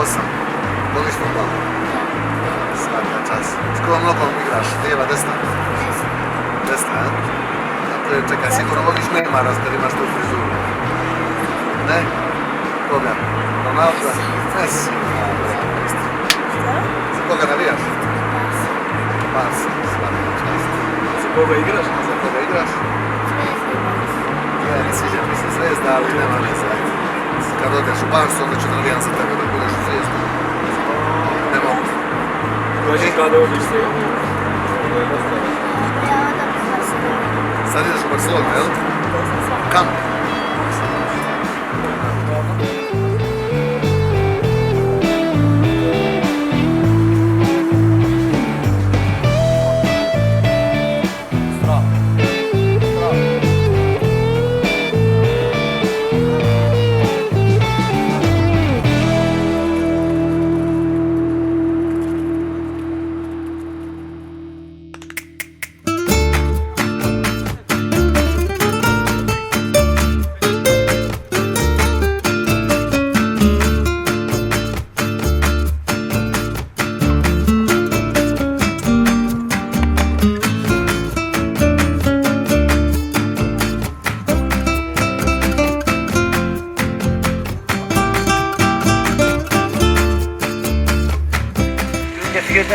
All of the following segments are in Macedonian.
8. Волиш фудбал? Свака час. С кого много играш? Лева, десна? Десна, а? Чекай, сигурно волиш Неймара, за да имаш ту фризуру. Не? Кога? Роналдо? Меси. За кога навијаш? Барса. Свака час. За кога играш? За кога играш? Не свиѓа ми се Звезда, али нема везе. Кад одеш у Барсу, onda ću da navijam za tebe da budeš u Zvezdu. Ne mogu. Кажи каде одиш сега? Sad ideš u Barcelonu, jel? Kam?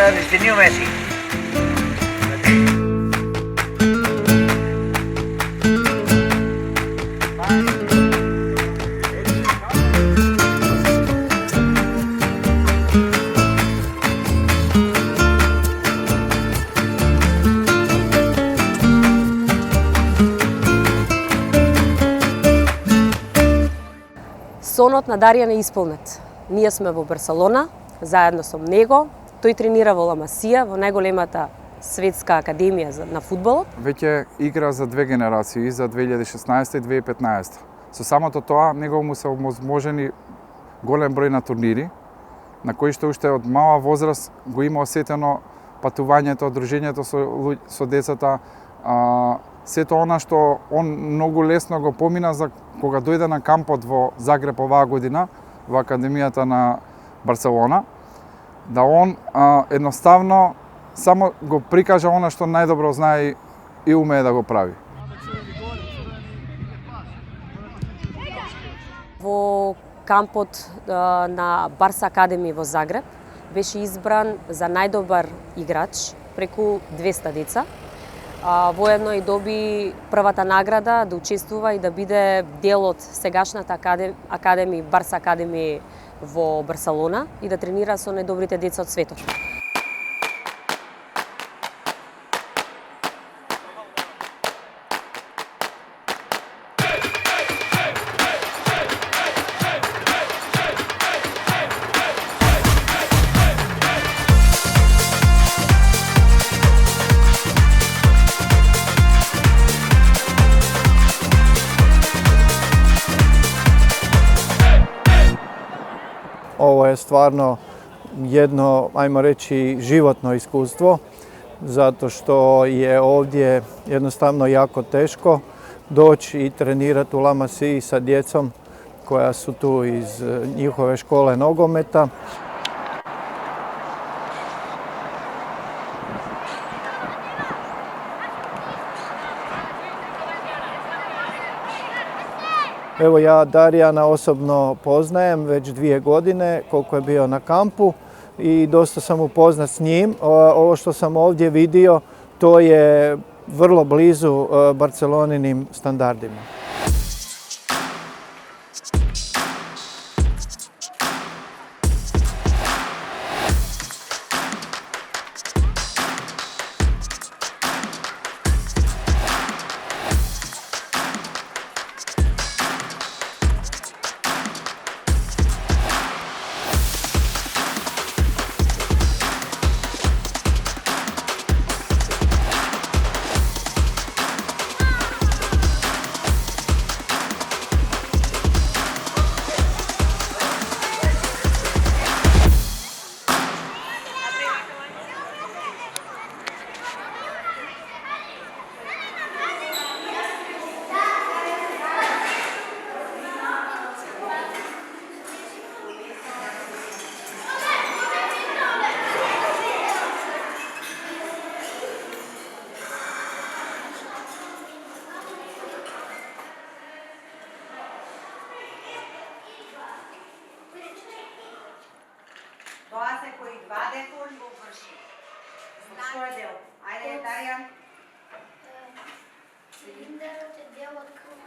Is the new Messi. Сонот на Даријан е исполнет. Ние сме во Барселона, заедно со него. Тој тренира во Ла Масија, во најголемата светска академија на фудбалот. Веќе игра за две генерации, за 2016 и 2015. Со самото тоа, него му се овозможени голем број на турнири, на кои што уште од мала возраст го има осетено патувањето, дружењето со децата, сето она што он многу лесно го помина за кога дојде на кампот во Загреб оваа година, во Академијата на Барселона, да он едноставно само го прикажа она што најдобро знае и умее да го прави. Во кампот на Барса Академи во Загреб беше избран за најдобар играч преку 200 деца. Воедно и доби првата награда да учествува и да биде дел од сегашната академи Барса Академи во Барселона и да тренира со најдобрите деца од светот. Ovo je stvarno jedno, ajmo reći, životno iskustvo, zato što je ovdje jednostavno jako teško doći i trenirati u La Masiji sa djecom koja su tu iz njihove škole nogometa. Evo ja Darijana osobno poznajem već 2 godine koliko je bio na kampu i dosta sam upoznat s njim. Ovo što sam ovdje vidio to je vrlo blizu Barceloninim standardima. Тоа се кои два декор го врши. Што е дел? Ајде, Даријан. Цилиндарот е дел од круг.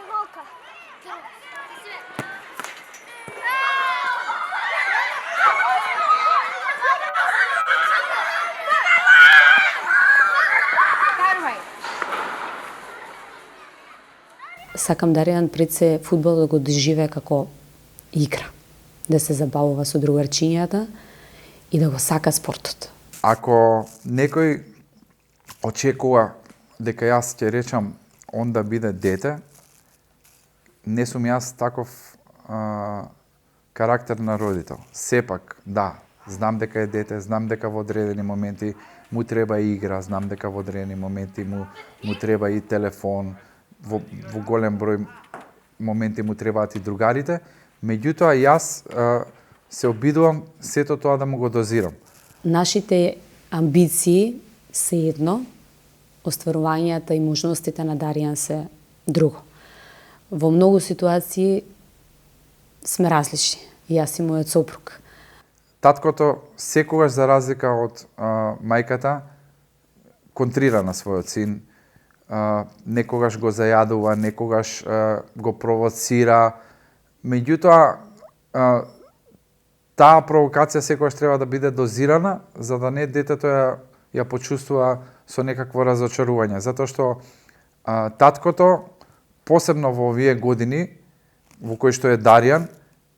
Иголка. Сакам Даријан пред се фудбал да го доживее како игра, да се забавува со другарчињата и да го сака спортот. Ако некој очекува дека јас ќе речам он да биде дете, не сум јас таков карактер на родител. Сепак, да, знам дека е дете, знам дека во одредени моменти му треба и игра, знам дека во одредени моменти му треба и телефон, во голем број моменти му требаат и другарите, меѓутоа јас се обидувам сето тоа да му го дозирам. Нашите амбиции се едно, остварувањата и можностите на Даријан се друго. Во многу ситуации сме различни, јас и мојот сопруг. Таткото секогаш за разлика од мајката контрира на својот син, некогаш го зајадува, некогаш го провоцира. Меѓутоа, таа провокација секогаш треба да биде дозирана, за да не детето ја почувствува со некакво разочарување. Затоа што таткото, посебно во овие години, во кои што е Даријан,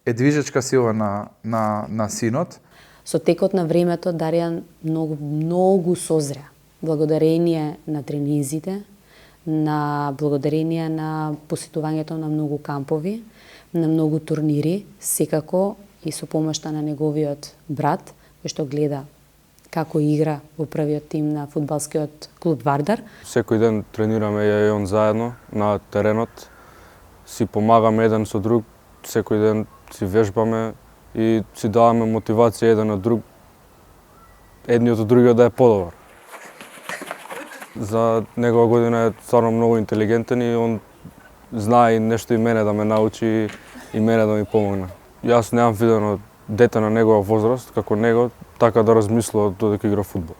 е движечка сила на синот. Со текот на времето Даријан многу созря, благодарение на тренизите, на благодарение на посетувањето на многу кампови, на многу турнири, секако и со помошта на неговиот брат, кој што гледа како игра во првиот тим на фудбалскиот клуб Вардар. Секој ден тренираме ја и он заедно на теренот, си помагаме еден со друг, секој ден си вежбаме и си даваме мотивација еден на друг, едниот од другиот да е подобар. За негова година е стварно многу интелигентен и он знае нешто и мене да ме научи и мене да ми помогне. Јас немам видено дете на негова возраст како него така да размислува додека игра фудбал.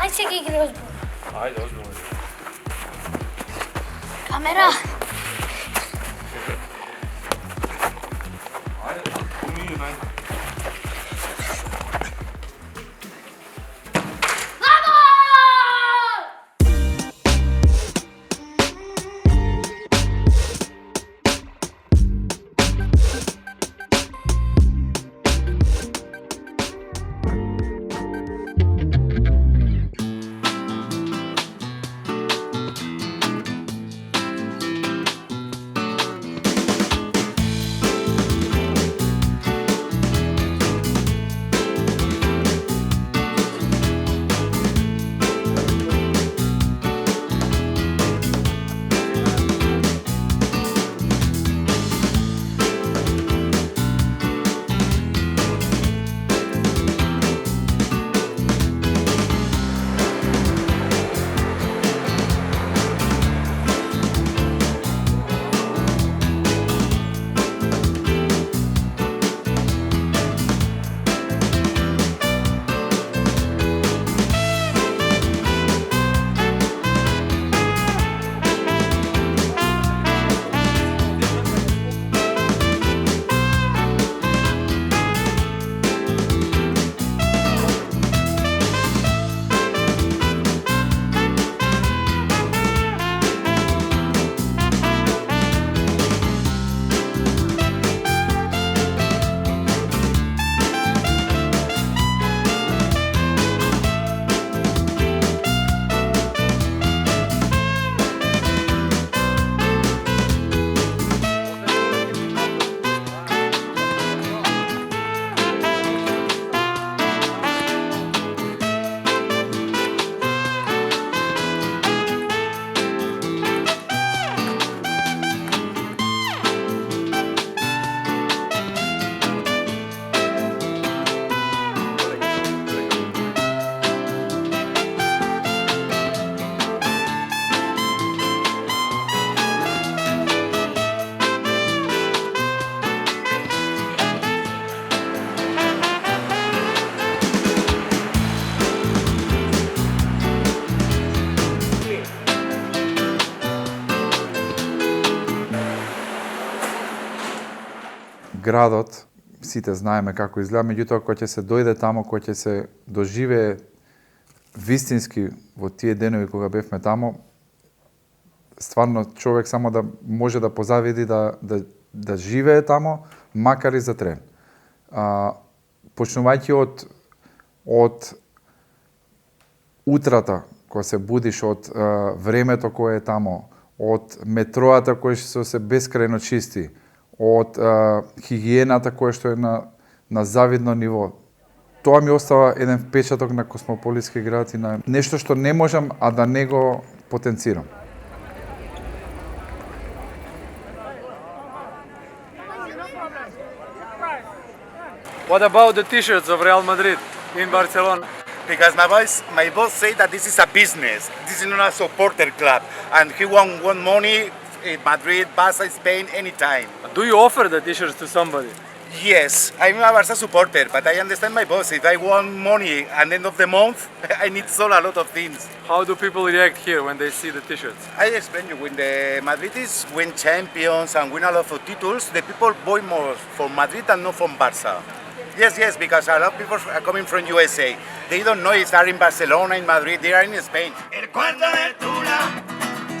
Ајде сега игри озбилно. Ајде, озбилно. Камера. градот, сите знаеме како изгледа, меѓутоа кога ќе се дојде тамо, кога ќе се доживее вистински во тие денови кога бевме тамо, стварно човек само да може да позавиди да живее тамо, макар и за трен. Почнувајќи од утрата, кога се будиш, од времето кое е тамо, од метроата која што се бескрајно чисти, од хигиената која што е на завидно ниво. Тоа ми остава еден впечаток на космополитски град и на нешто што не можам, а да не го потенцирам. What about the t-shirts of Real Madrid in Barcelona? Because my boss said that this is a business. This is not a supporter club. And he won't want money in Madrid, Barca, Spain, anytime. Do you offer the t-shirts to somebody? Yes, I'm a Barca supporter, but I understand my boss. If I want money at the end of the month, I need to sell a lot of things. How do people react here when they see the t-shirts? I explain you, when the Madridis win champions and win a lot of titles, the people buy more from Madrid and not from Barca. Yes, because a lot of people are coming from USA. They don't know if they're in Barcelona, in Madrid, they are in Spain. El cuarto de Tula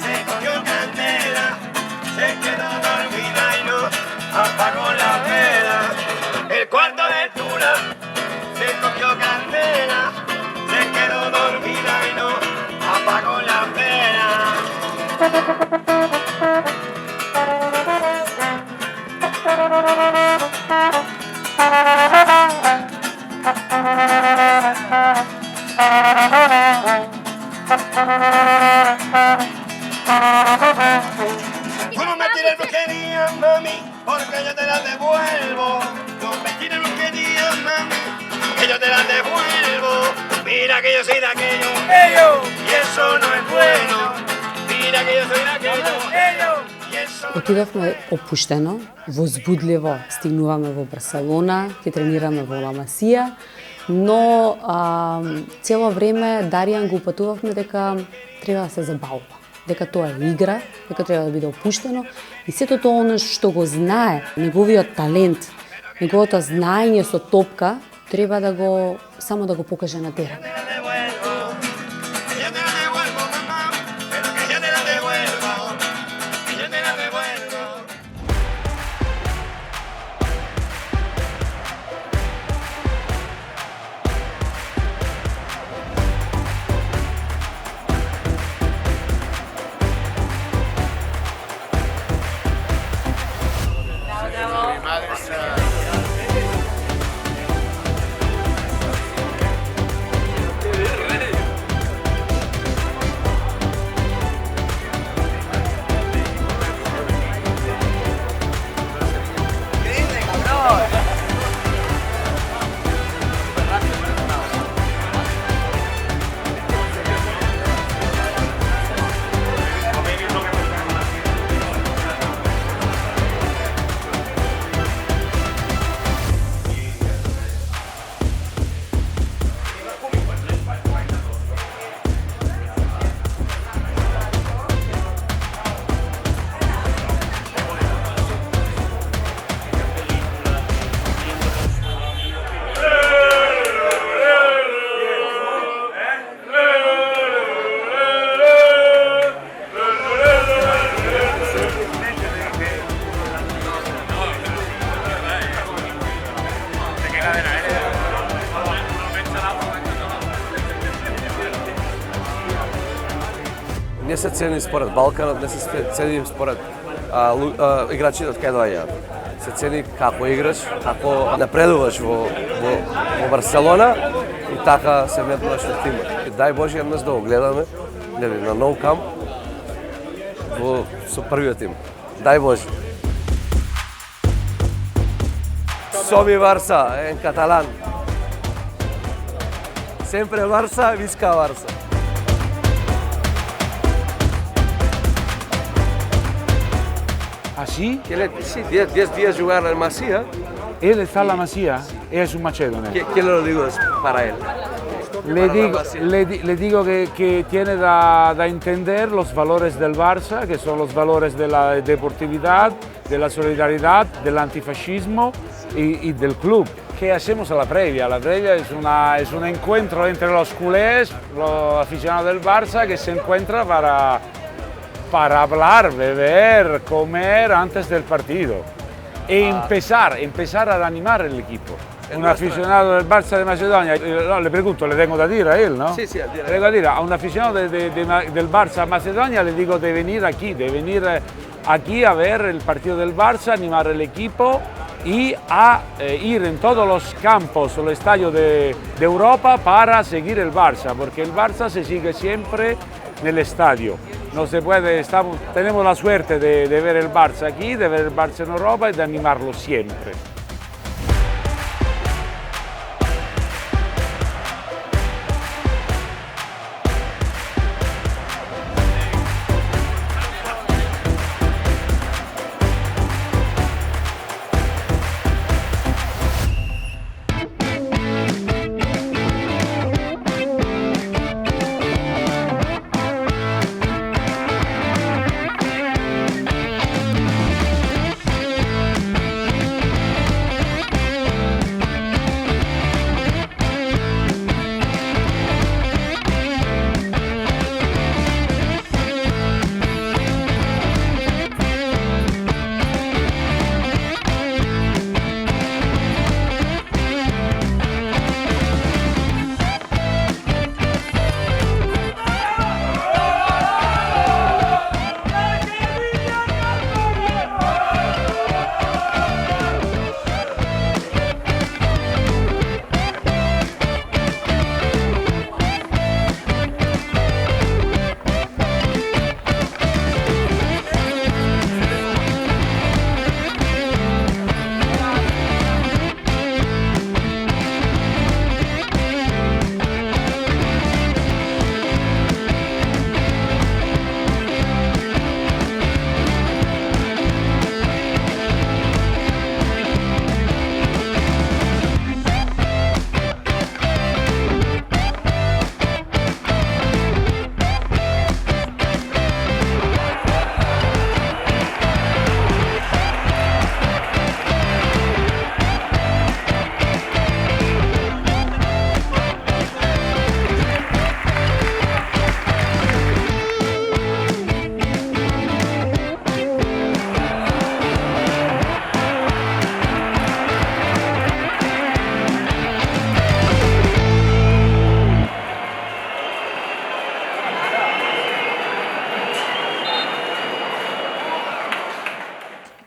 se cogió candela, se quedó dormida y no apagó la vela. El cuarto de Tula se cogió candela, se quedó dormida y no apagó la vela. Tú no me tires brujería, mami, porque yo te la devuelvo. No me tires brujería, mami, que yo te la devuelvo. Mira que yo soy de aquello, y eso no es bueno. Mira que yo soy de aquello, y eso no es bueno. Отидовме опуштено, возбудливо, стигнуваме во Барселона, ќе тренираме во Ла Масија, но цело време Даријан го упатувавме дека треба да се забавува, дека тоа е игра, дека треба да биде опуштено и сето тоа оно што го знае, неговиот талент, неговото знаење со топка, треба да го само да го покаже на терен. Не се цени според Балканот, не се цени според играчите од кај доаѓаат. Се цени како играш, како напредуваш во Барселона и така се метнуваш во тимот. Дај Боже еднаш да го гледаме на Nou Camp со првиот тим. Дај Боже. Соми Барса, en catalán. Sempre Barça, visca Barça. ¿Así? Sí, 10 días jugar en Masía. Él está en la Masía, es un macedone. ¿Qué lo digo para él? Le digo que tiene da entender los valores del Barça, que son los valores de la deportividad, de la solidaridad, del antifascismo y del club. ¿Qué hacemos a la previa? La previa es un encuentro entre los culés, los aficionados del Barça, que se encuentran para hablar, beber, comer antes del partido. E empezar a animar el equipo. Un aficionado del Barça de Macedonia, no, le pregunto, le tengo que decir a él, ¿no? Sí, sí, le tengo que decir a un aficionado del Barça Macedonia, le digo de venir aquí a ver el partido del Barça, animar el equipo y a ir en todos los campos o los estadios de Europa para seguir el Barça, porque el Barça se sigue siempre en el estadio. No se puede, tenemos la suerte de ver el Barça aquí, de ver el Barça en Europa y de animarlo siempre.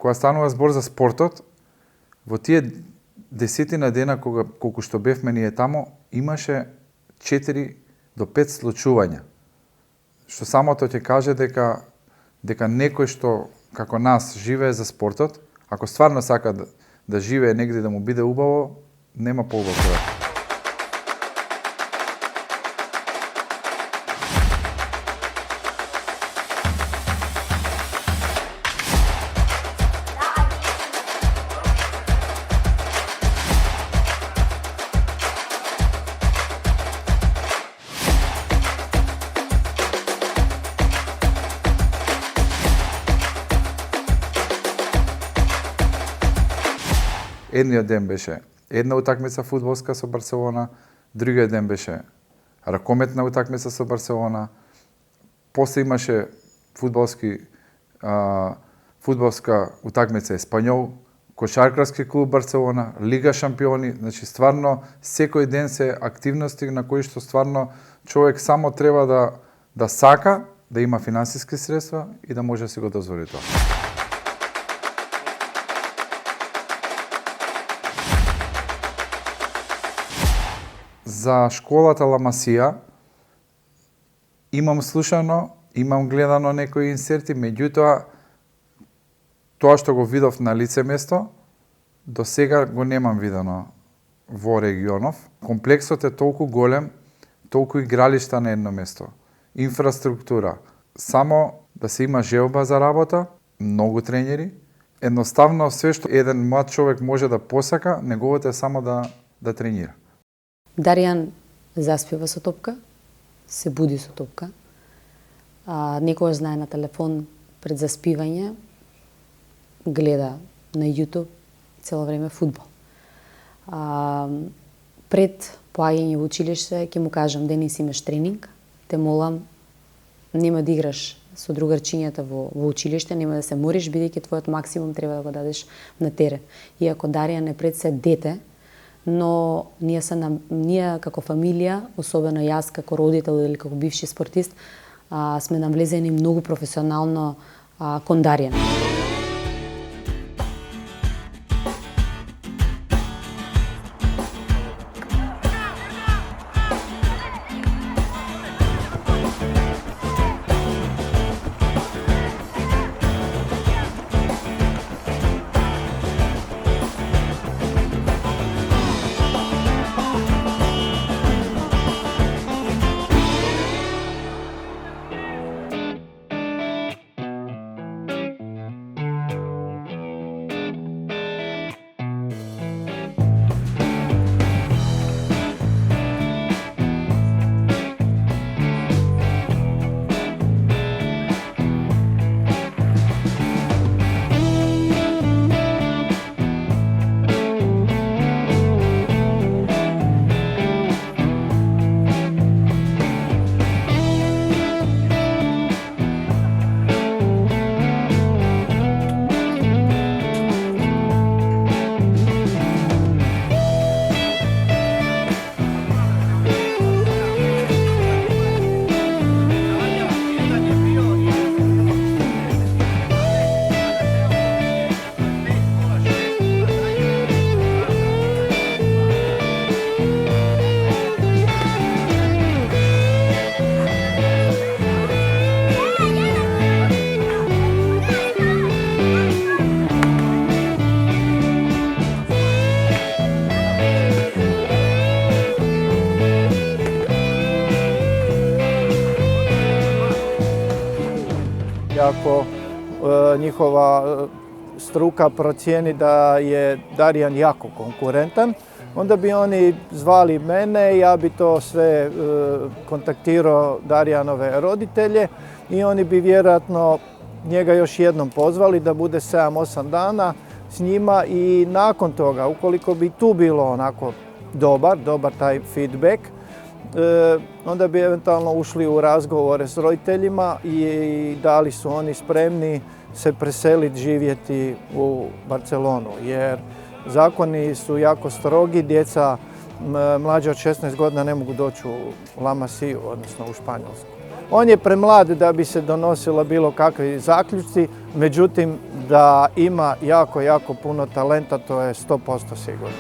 Кога станува збор за спортот, во тие 10 дена колку што бевме ние тамо, имаше 4 до 5 случувања. Што самото ќе каже дека некој што како нас живее за спортот, ако стварно сака да живее негде да му биде убаво, нема поубав град. Едниот ден беше една утакмица фудбалска со Барселона, другиот ден беше ракометна утакмица со Барселона, после имаше фудбалска утакмица Еспањол, кошаркарски клуб Барселона, Лига шампиони, значи стварно секој ден се активности на кои што стварно човек само треба да сака, да има финансиски средства и да може да си го дозволи тоа. За школата Ла Масија имам слушано, имам гледано некои инсерти, меѓутоа тоа што го видов на лице место, до сега го немам видено во регионов. Комплексот е толку голем, толку игралишта на едно место, инфраструктура, само да се има желба за работа, многу тренери, едноставно све што еден млад човек може да посака, неговото е само да тренира. Даријан заспива со топка, се буди со топка, некогаш знае на телефон пред заспивање, гледа на YouTube цело време фудбал. Пред поаѓање во училиште ќе му кажам: денес имаш тренинг, те молам, нема да играш со другарчињата во училиште, нема да се мориш, бидејќи твојот максимум треба да го дадеш на терен. Иако Даријан е пред се дете, но ние како фамилија, особено јас како родител или како бивши спортист, сме навлезени многу професионално кон Даријан. Ako njihova struka procijeni da je Darjan jako konkurentan, onda bi oni zvali mene, ja bi to sve kontaktirao Darjanove roditelje i oni bi vjerojatno njega još jednom pozvali da bude 7-8 dana s njima i nakon toga, ukoliko bi tu bilo onako dobar taj feedback, onda bi eventualno ušli u razgovore s roditeljima i da li su oni spremni se preseliti, živjeti u Barcelonu. Jer zakoni su jako strogi, djeca mlađe od 16 godina ne mogu doći u La Masiju, odnosno u Španjolsku. On je premlad da bi se donosila bilo kakvi zaključci, međutim da ima jako puno talenta, to je 100% sigurno.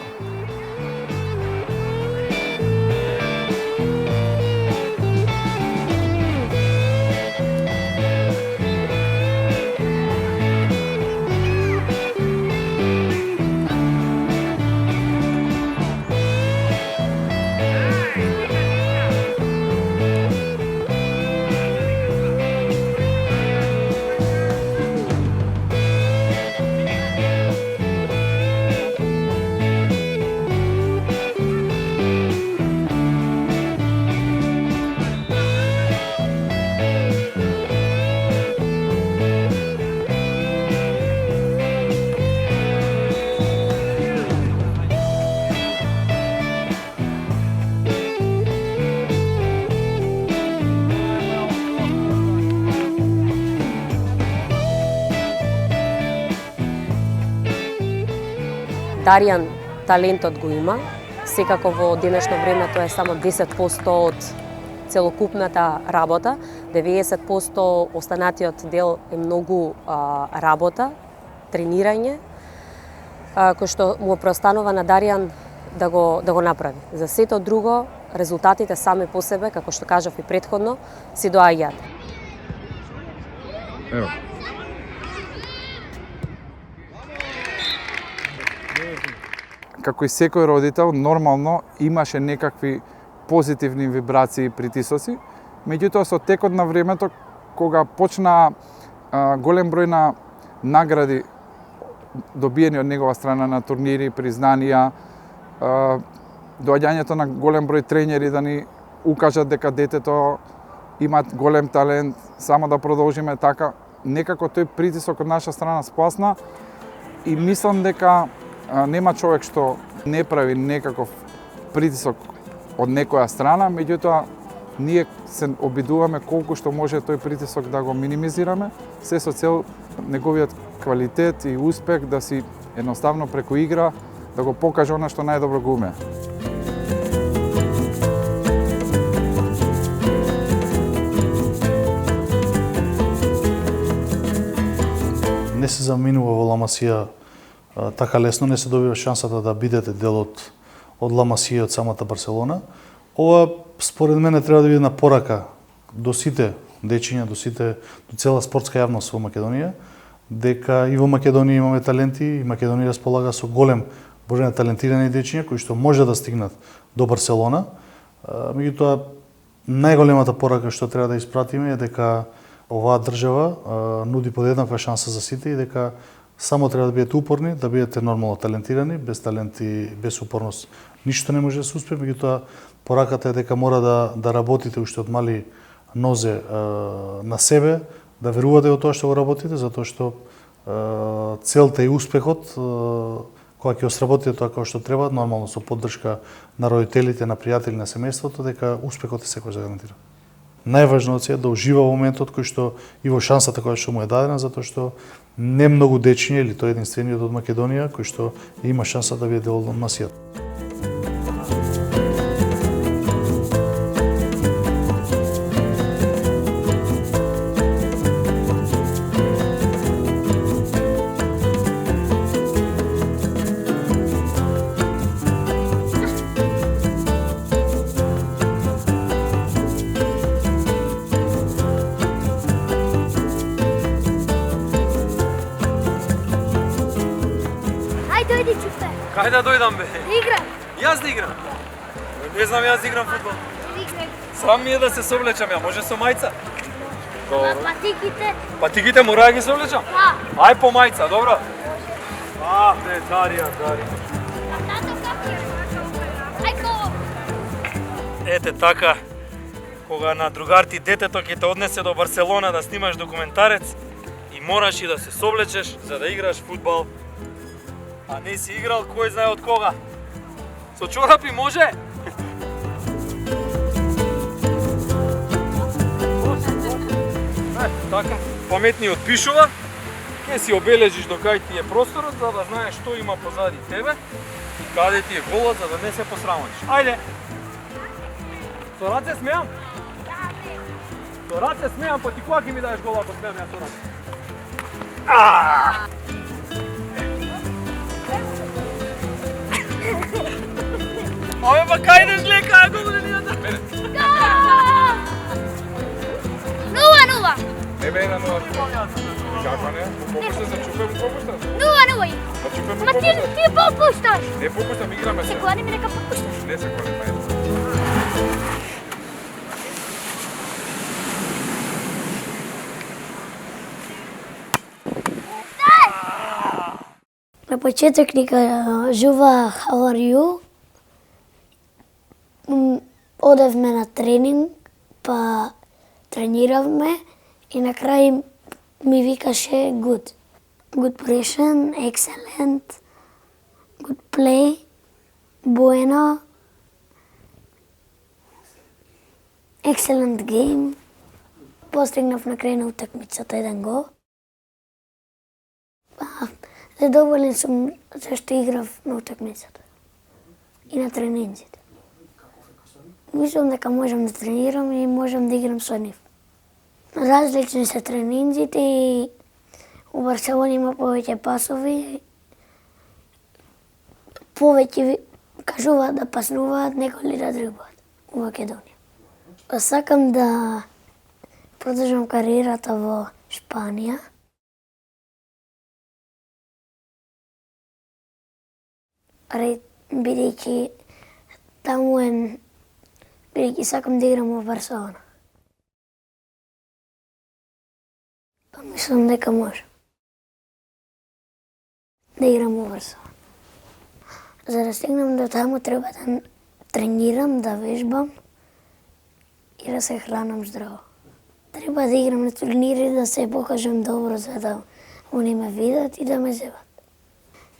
Даријан талентот го има, секако во денешно време тоа е само 10% од целокупната работа, 90% останатиот дел е многу работа, тренирање, кој што му преостанува на Даријан да го направи. За сето друго, резултатите сами по себе, како што кажав и претходно, си доаѓаат. Ево. Како и секој родител, нормално имаше некакви позитивни вибрации и притисоци, меѓутоа со текот на времето, кога почна голем број на награди добиени од негова страна на турнири, признанија, доаѓањето на голем број тренери да ни укажат дека детето има голем талент, само да продолжиме така. Некако тој притисок од наша страна спасна и мислам дека нема човек што не прави некаков притисок од некоја страна, меѓутоа ние се обидуваме колку што може тој притисок да го минимизираме, се со цел неговиот квалитет и успех да си едноставно преку игра да го покаже она што најдобро го уме. Не се заминува во Ла Масија така лесно, не се добива шансата да бидете дел од Ла Масија, од самата Барселона. Ова, според мене, треба да биде на порака до сите дечиња, до цела спортска јавност во Македонија, дека и во Македонија имаме таленти, и Македонија располага со голем број на талентирани дечиња кои што може да стигнат до Барселона. Меѓутоа, најголемата порака што треба да испратиме е дека оваа држава нуди подеднаква шанса за сите и дека само треба да бидете упорни, да бидете нормално талентирани, без талент и без упорност ништо не може да се успее, меѓутоа пораката е дека мора да работите уште од мали нозе на себе, да верувате во тоа што го работите, затоа што целта и успехот кога ќе сработите тоа како што треба, нормално со поддршка на родителите, на пријатели, на семејството, дека успехот е секој загарантиран. Најважното е да ужива во моментот кој што и во шансата која што му е дадена, затоа што не многу дечиња или тој единствениот од Македонија кој што има шанса да биде дел од масијата. Кај да дојдам, бе? Да играм. Јас да играм? Не знам јас да играм фудбал. Играм. Сам ми е да се соблечам, ја може со мајца? Добро. Патиките. Патиките мора да ги соблечам? Да. Ај по мајца, добро? Бе, Дарија. Тато како е? Ајко. Ете така, кога на другар ти детето ќе те однесе до Барселона да снимаш документарец и мораш и да се соблечеш за да играш фудбал. А не си играл кој знае од кога. Со чорапи може? Така, паметниот пишува, ќе си обележиш до кај ти е просторот, за да знаеш што има позади тебе и каде ти е голот, за да не се посрамиш. Ајде! Со раце смеам? Со раце смеам, па ти кога ќе ми даеш гола ако смеам ја со раце? Абе, па кај идеш лека, ако го не да? 0-0. Еве на 0. Како не? Попушта за чупе, му попушташ? 0-0. Па чупе му Ма ти попушташ. Не попуштам, играме се. Се клани ми нека попушташ. Не се клани, мајца. На почеток ни кажува how are you? Одевме на тренинг, па трениравме и на крај ми викаше good. Good pressure, excellent, good play, bueno, excellent game. Постигнав на крај на утакмицата еден гол. Задоволен сум зашто играв на утакмицата и на тренинзите. Мислам дека можам да тренирам и можам да играм со нив. Различни се тренинзите и у Барселона има повеќе пасови. Повеќе кажуваат да паснуваат некои да дрибаат у Македонија. Сакам да продолжам кариерата во Шпанија. Бидејќи таму е, бидејќи сакам да играм во Барселона. Па мислам дека може да играм во Барселона. За да стигнам до таму треба да тренирам, да вежбам и да се хранам здраво. Треба да играм на турнири, да се покажам добро, за да они ме видат и да ме зеват.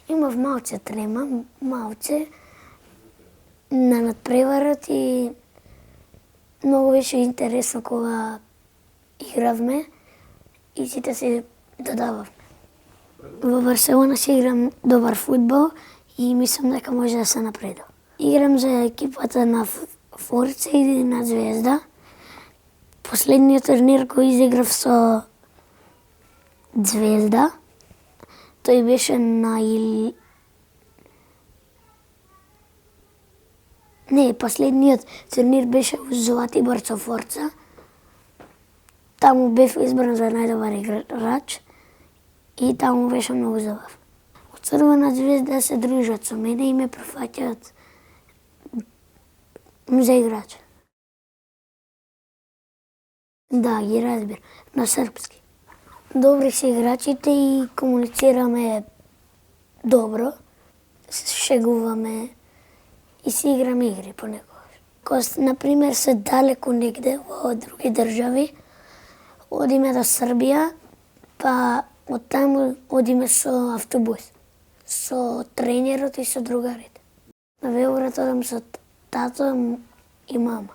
Имав малце трема, малце на надпреварот и многу беше интересно кога игравме и сите се додававме. Во Барселона си играм добар фудбал и мислам дека може да се напредува. Играм за екипата на Форца и на Звезда. Последниот турнир кој изиграв со Звезда, тој беше на Не, последниот турнир беше во Златибор со Форца. Таму бев избран за најдобар играч и таму беше многу забав. Од Црвена Звезда се дружат со мене и ме прифаќаат за играч. Да, ги разбирам, на српски. Добри се играчите и комуницираме добро, шегуваме и си играме игри понекогаш. Кога, например, се далеку негде во други држави, одиме до Србија, па од таму одиме со автобус, со тренерот и со другарите. На Велград одам со тато и мама.